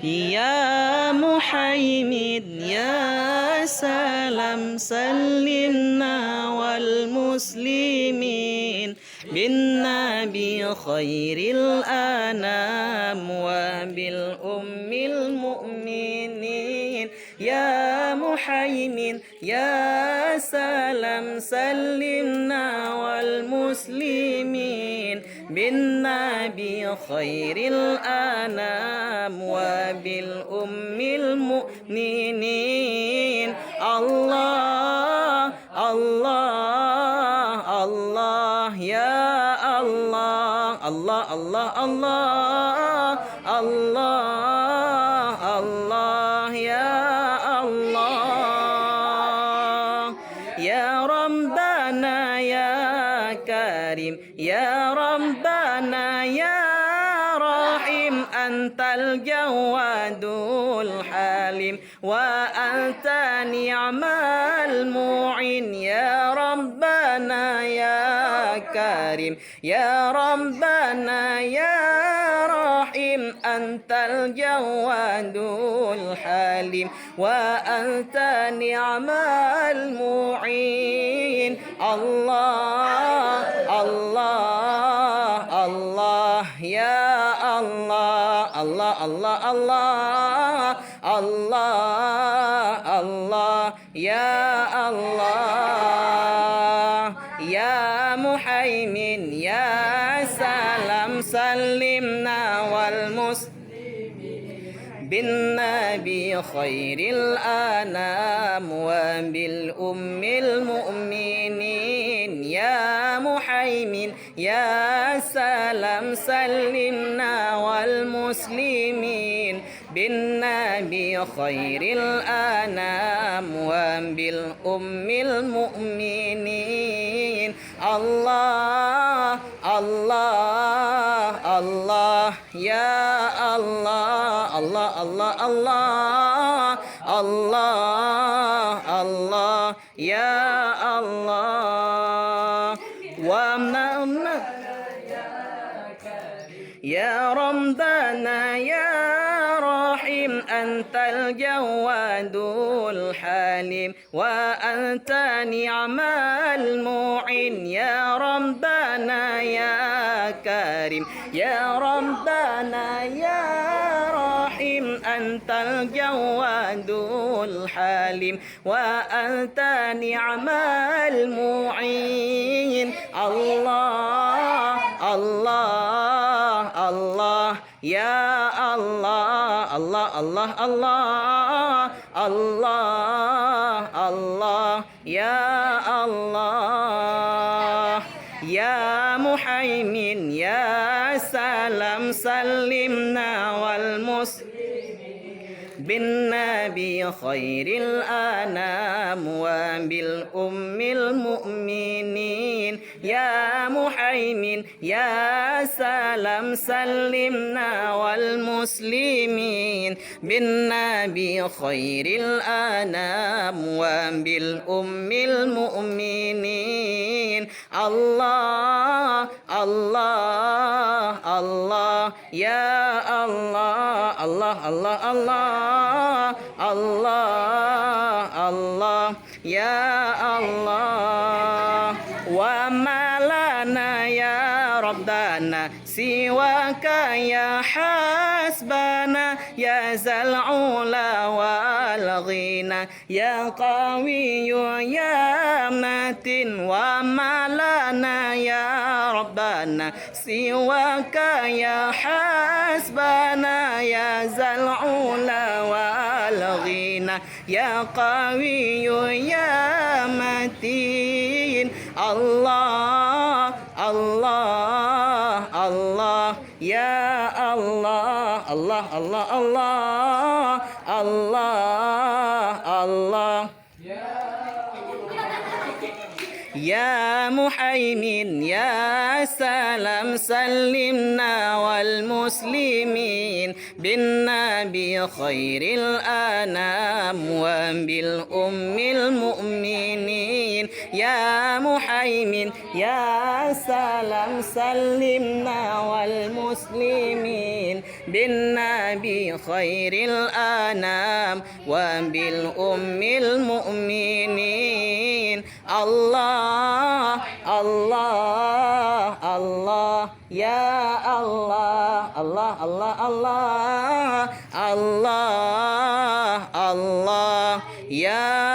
يا محيمد يا سلام سلمنا والمسلمين بالنبي خير الأنام وبالأم المؤمنين يا محيمن يا سلام سلمنا والمسلمين بالنبي خير الأنام وبالأم المؤمنين الله الله الله يا الله الله الله الله الله الله يا الله يا ربنا يا كريم يا ربنا يا رحيم أنت الجواد الحليم وأنت نعم المعين يا ربنا يا كريم يا ربنا يا رحيم أنت الجواد الحليم وأنت نعم المعين الله الله الله يا الله الله الله الله الله الله يا الله يا محيمن يا سلام سلمنا بالنبي خير الأنام وبالأم المؤمنين يا محيمن يا سلام سلمنا والمسلمين بالنبي خير الأنام وبالأم المؤمنين الله الله الله يا الله الله الله الله الله الله يا الله ومن يا ربنا يا رحيم أنت الجواد الحليم وأنت نعم المعين يا ربنا يا كريم يا ربنا يا رحيم أنت الجواد الحليم وأنت نعم المعين الله الله الله يا الله الله الله الله الله الله يا الله يا محيمن يا سلام سلمنا بالنبي خير الأنام وبالأم المؤمنين يا محيمن يا سلام سلمنا والمسلمين بالنبي خير الأنام وبالأم المؤمنين الله الله الله يا الله الله الله الله الله الله يا الله وما لنا يا ربنا سواك يا حسبنا يا ذا العلا والغنى يا قوي يا متين وما لنا يا ربنا سواك يا حسبنا يا ذا العلا والغنى يا قوي يا متين الله الله الله يا الله الله الله الله الله الله يا محيمن يا سلام سلمنا والمسلمين بالنبي خير الأنام وبالأم المؤمنين يا محيمن يا سلام سلمنا والمسلمين بالنبي خير الأنام وبالأم المؤمنين. الله الله الله يا الله الله الله الله الله الله يا